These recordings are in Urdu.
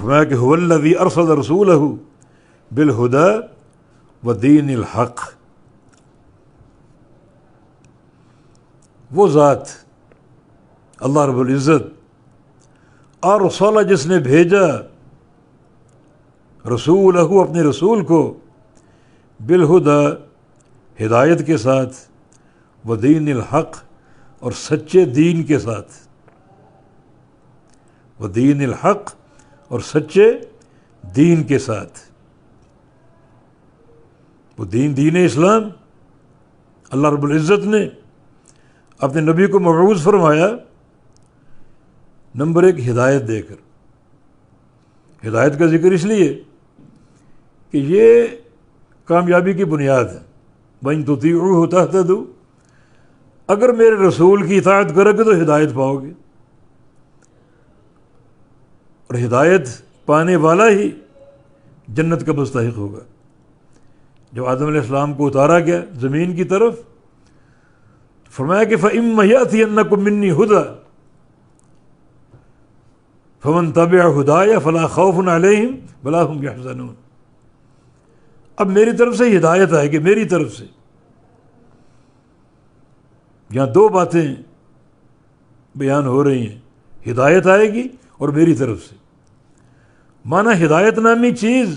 فرمایا کہ هو الذی ارسل رسولہ بالہدی ودین الحق، وہ ذات اللہ رب العزت ارسل جس نے بھیجا رسولہ اپنے رسول کو بالہدی ہدایت کے ساتھ ودین الحق اور سچے دین کے ساتھ، ودین الحق اور سچے دین کے ساتھ۔ وہ دین اسلام اللہ رب العزت نے اپنے نبی کو مبعوث فرمایا نمبر 1 ہدایت دے کر۔ ہدایت کا ذکر اس لیے کہ یہ کامیابی کی بنیاد ہے، وَإِن تُطِيعُوهُ تَهْتَدُوا، اگر میرے رسول کی اطاعت کرو گے تو ہدایت پاؤ گے، اور ہدایت پانے والا ہی جنت کا مستحق ہوگا۔ جب آدم علیہ السلام کو اتارا گیا زمین کی طرف، فرمایا کہ فَإِمَّا يَأْتِيَنَّكُم مِّنِّي هُدًى فَمَن تَبِعَ هُدَايَ فَلَا خَوْفٌ عَلَيْهِمْ وَلَا هُمْ يَحْزَنُونَ۔ اب میری طرف سے ہدایت آئے گی، میری طرف سے۔ یہاں 2 باتیں بیان ہو رہی ہیں، ہدایت آئے گی اور میری طرف سے۔ مانا ہدایت نامی چیز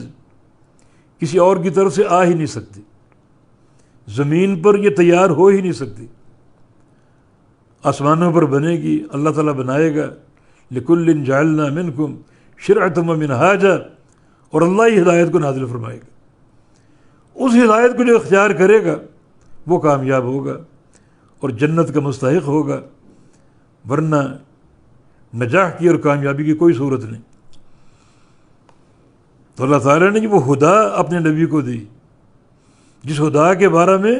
کسی اور کی طرف سے آ ہی نہیں سکتی، زمین پر یہ تیار ہو ہی نہیں سکتی، آسمانوں پر بنے گی، اللہ تعالیٰ بنائے گا، لِكُلٍّ جَعَلْنَا مِنْكُمْ شِرْعَةً وَمِنْهَاجًا، اور اللہ ہی ہدایت کو نازل فرمائے گا۔ اس ہدایت کو جو اختیار کرے گا وہ کامیاب ہوگا اور جنت کا مستحق ہوگا، ورنہ نجاح کی اور کامیابی کی کوئی صورت نہیں۔ تو اللہ تعالیٰ نے وہ ہدا اپنے نبی کو دی، جس ہدا کے بارے میں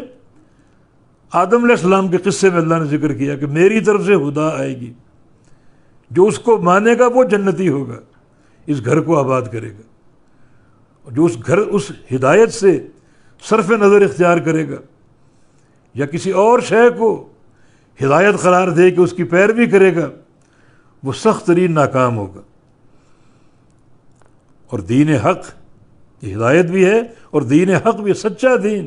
آدم علیہ السلام کے قصے میں اللہ نے ذکر کیا کہ میری طرف سے ہدا آئے گی، جو اس کو مانے گا وہ جنتی ہوگا، اس گھر کو آباد کرے گا، اور جو اس ہدایت سے صرف نظر اختیار کرے گا یا کسی اور شے کو ہدایت قرار دے کہ اس کی پیروی کرے گا، وہ سخت ترین ناکام ہوگا۔ اور دین حق یہ ہدایت بھی ہے، اور دین حق بھی سچا دین،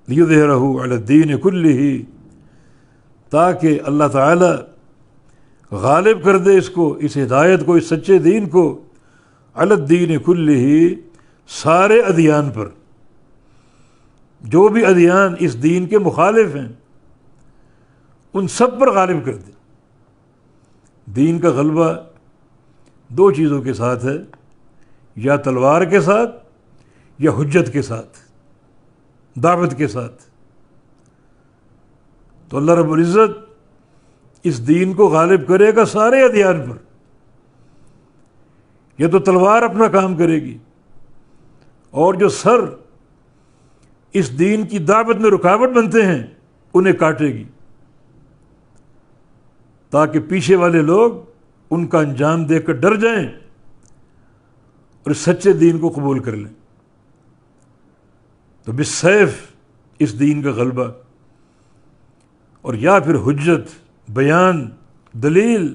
لِيُظْهِرَهُ عَلَى الدِّينِ كُلِّهِ، تاکہ اللہ تعالی غالب کر دے اس کو، اس ہدایت کو، اس سچے دین کو، علی الدین کلہ، سارے ادیان پر، جو بھی ادیان اس دین کے مخالف ہیں ان سب پر غالب کر دے۔ دین کا غلبہ 2 چیزوں کے ساتھ ہے، یا تلوار کے ساتھ یا حجت کے ساتھ، دعوت کے ساتھ۔ تو اللہ رب العزت اس دین کو غالب کرے گا سارے ادیان پر، یا تو تلوار اپنا کام کرے گی، اور جو سر اس دین کی دعوت میں رکاوٹ بنتے ہیں انہیں کاٹے گی، تاکہ پیچھے والے لوگ ان کا انجام دیکھ کر ڈر جائیں اور اس سچے دین کو قبول کر لیں۔ تو بالسیف اس دین کا غلبہ، اور یا پھر حجت، بیان، دلیل،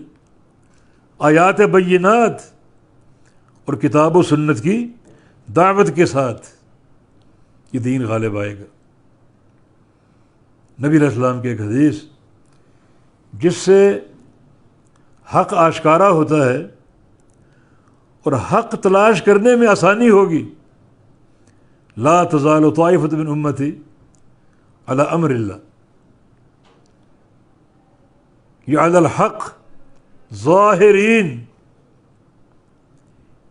آیات بینات اور کتاب و سنت کی دعوت کے ساتھ یہ دین غالب آئے گا۔ نبی علیہ السلام کی ایک حدیث جس سے حق آشکارا ہوتا ہے اور حق تلاش کرنے میں آسانی ہوگی، لا تزال طائفۃ من امتی علی امر اللہ علی الحق ظاہرین،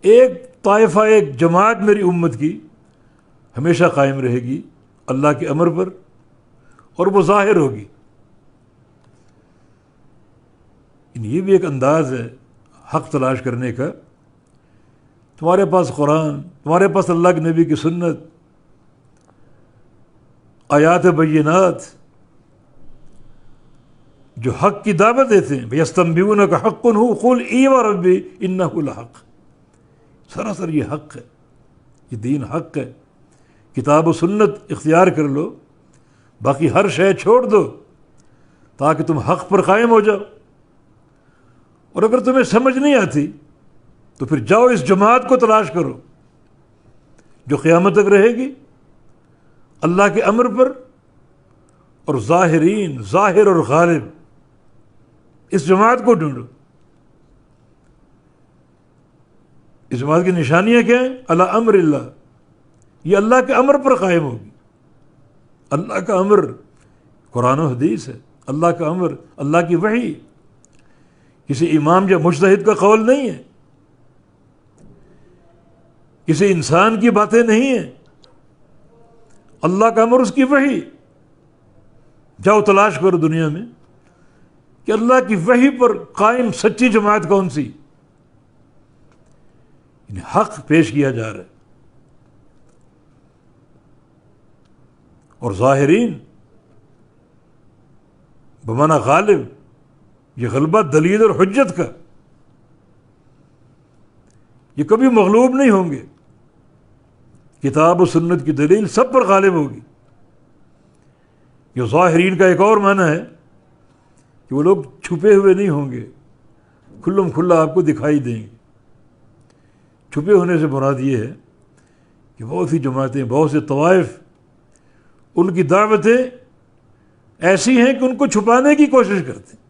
ایک طائفہ، ایک جماعت میری امت کی ہمیشہ قائم رہے گی اللہ کے امر پر، اور وہ ظاہر ہوگی۔ یہ بھی ایک انداز ہے حق تلاش کرنے کا۔ تمہارے پاس قرآن، تمہارے پاس اللہ کے نبی کی سنت، آیات بینات جو حق کی دعوت دیتے ہیں، وَيَسْتَنبِئُونَكَ حَقٌّ هُوَ قُلْ اِی وَرَبِّی إِنَّهُ لَحَقٌّ، سراسر یہ حق ہے، یہ دین حق ہے۔ کتاب و سنت اختیار کر لو، باقی ہر شے چھوڑ دو تاکہ تم حق پر قائم ہو جاؤ۔ اور اگر تمہیں سمجھ نہیں آتی تو پھر جاؤ اس جماعت کو تلاش کرو جو قیامت تک رہے گی اللہ کے امر پر، اور ظاہرین، ظاہر اور غالب، اس جماعت کو ڈھونڈو۔ اس جماعت کی نشانیاں کیا ہیں؟ علی امر اللہ، یہ اللہ کے امر پر قائم ہوگی۔ اللہ کا امر قرآن و حدیث ہے، اللہ کا امر اللہ کی وحی، کسی امام یا مجتہد کا قول نہیں ہے، کسی انسان کی باتیں نہیں ہیں، اللہ کا امر، اس کی وحی۔ جاؤ تلاش کرو دنیا میں کہ اللہ کی وحی پر قائم سچی جماعت کون سی، حق پیش کیا جا رہا ہے۔ اور ظاہرین بمعنی غالب، یہ غلبہ دلیل اور حجت کا، یہ کبھی مغلوب نہیں ہوں گے۔ کتاب و سنت کی دلیل سب پر غالب ہوگی۔ یہ ظاہرین کا ایک اور معنی ہے کہ وہ لوگ چھپے ہوئے نہیں ہوں گے، کھلم کھلا آپ کو دکھائی دیں گے۔ چھپے ہونے سے مراد یہ ہے کہ بہت سی جماعتیں، بہت سے طوائف، ان کی دعوتیں ایسی ہیں کہ ان کو چھپانے کی کوشش کرتے ہیں۔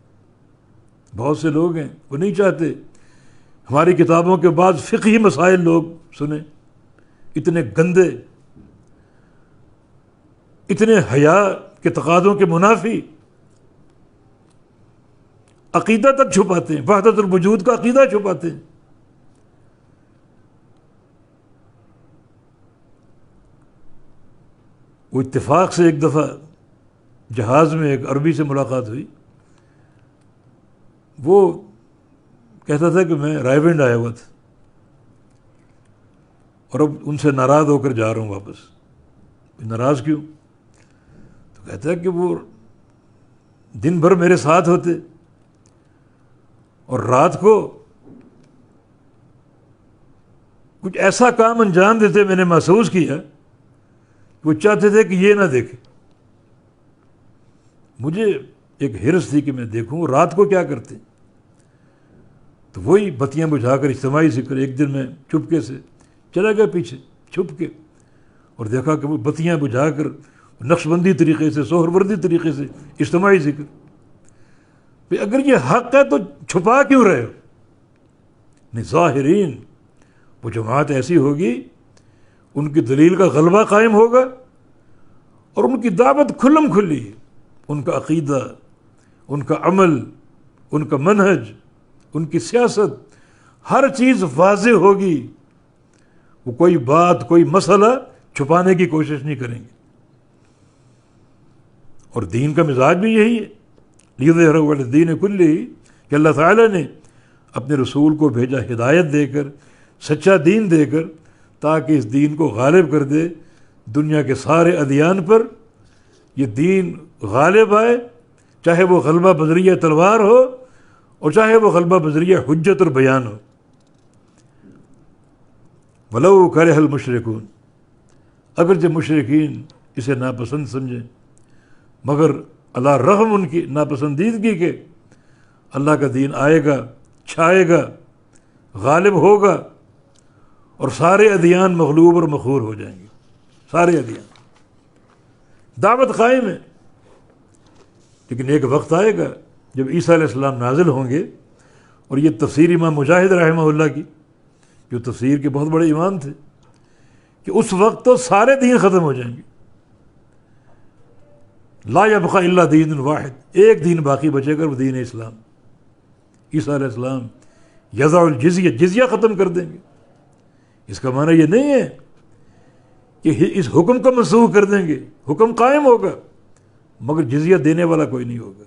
بہت سے لوگ ہیں وہ نہیں چاہتے ہماری کتابوں کے بعد فقہی مسائل لوگ سنیں، اتنے گندے، اتنے حیا کے تقاضوں کے منافی، عقیدہ تک چھپاتے ہیں، وحدت الوجود کا عقیدہ چھپاتے ہیں۔ وہ اتفاق سے ایک دفعہ جہاز میں ایک عربی سے ملاقات ہوئی، وہ کہتا تھا کہ میں رائے ونڈ آیا ہوا تھا اور اب ان سے ناراض ہو کر جا رہا ہوں واپس۔ ناراض کیوں؟ تو کہتا ہے کہ وہ دن بھر میرے ساتھ ہوتے اور رات کو کچھ ایسا کام انجام دیتے، میں نے محسوس کیا وہ چاہتے تھے کہ یہ نہ دیکھیں۔ مجھے ایک حرص تھی کہ میں دیکھوں رات کو کیا کرتے، تو وہی بتیاں بجھا کر اجتماعی ذکر۔ ایک دن میں چپکے سے چلا گیا پیچھے چھپ کے، اور دیکھا کہ وہ بتیاں بجھا کر نقش بندی طریقے سے، سہروردی طریقے سے اجتماعی ذکر۔ بھئی اگر یہ حق ہے تو چھپا کیوں رہے ہو؟ نہیں، ظاہرین وہ جماعت ایسی ہوگی، ان کی دلیل کا غلبہ قائم ہوگا اور ان کی دعوت کھلم کھلی، ان کا عقیدہ، ان کا عمل، ان کا منہج، ان کی سیاست، ہر چیز واضح ہوگی۔ وہ کوئی بات، کوئی مسئلہ چھپانے کی کوشش نہیں کریں گے۔ اور دین کا مزاج بھی یہی ہے، لیظہرہ علی الدین کلہ، کہ اللہ تعالیٰ نے اپنے رسول کو بھیجا ہدایت دے کر، سچا دین دے کر، تاکہ اس دین کو غالب کر دے دنیا کے سارے ادیان پر۔ یہ دین غالب آئے، چاہے وہ غلبہ بذریعہ تلوار ہو اور چاہے وہ غلبہ بذریعہ حجت اور بیان ہو۔ وَلَوْ كَرِهَ الْمُشْرِكُونَ، اگرچہ مشرکین اسے ناپسند سمجھیں، مگر اللہ رغم ان کی ناپسندیدگی کے اللہ کا دین آئے گا، چھائے گا، غالب ہوگا، اور سارے ادیان مغلوب اور مخور ہو جائیں گے۔ سارے ادیان، دعوت قائم ہے، لیکن ایک وقت آئے گا جب عیسیٰ علیہ السلام نازل ہوں گے، اور یہ تفسیر امام مجاہد رحمہ اللہ کی، جو تفسیر کے بہت بڑے امام تھے، کہ اس وقت تو سارے دین ختم ہو جائیں گے۔ لا یبقی الا دین واحد، ایک دین باقی بچے گا، وہ دین اسلام۔ عیسیٰ علیہ السلام یضع الجزیہ، جزیہ ختم کر دیں گے۔ اس کا معنی یہ نہیں ہے کہ اس حکم کو منسوخ کر دیں گے، حکم قائم ہوگا مگر جزیہ دینے والا کوئی نہیں ہوگا۔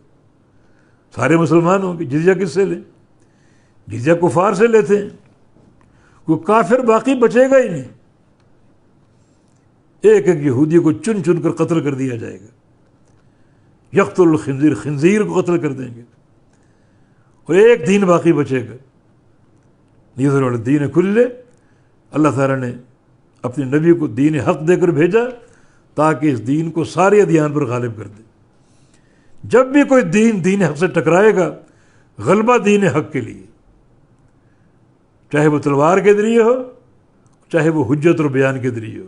سارے مسلمان ہوں گے، جزیہ کس سے لیں؟ جزیہ کفار سے لیتے ہیں، کوئی کافر باقی بچے گا ہی نہیں۔ ایک ایک یہودی کو چن چن کر قتل کر دیا جائے گا۔ یقتل الخنزیر، خنزیر کو قتل کر دیں گے، اور ایک دین باقی بچے گا۔ لیظہرہ علی الدین کلہ، اللہ تعالیٰ نے اپنے نبی کو دین حق دے کر بھیجا تاکہ اس دین کو سارے ادیان پر غالب کر دے۔ جب بھی کوئی دین حق سے ٹکرائے گا، غلبہ دین حق کے لیے، چاہے وہ تلوار کے ذریعے ہو، چاہے وہ حجت اور بیان کے ذریعے ہو۔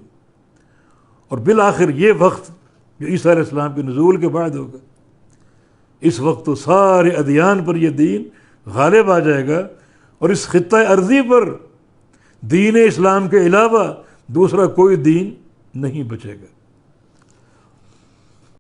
اور بالآخر یہ وقت جو عیسیٰ علیہ السلام کے نزول کے بعد ہوگا، اس وقت تو سارے ادیان پر یہ دین غالب آ جائے گا، اور اس خطہ ارضی پر دین اسلام کے علاوہ دوسرا کوئی دین نہیں بچے گا۔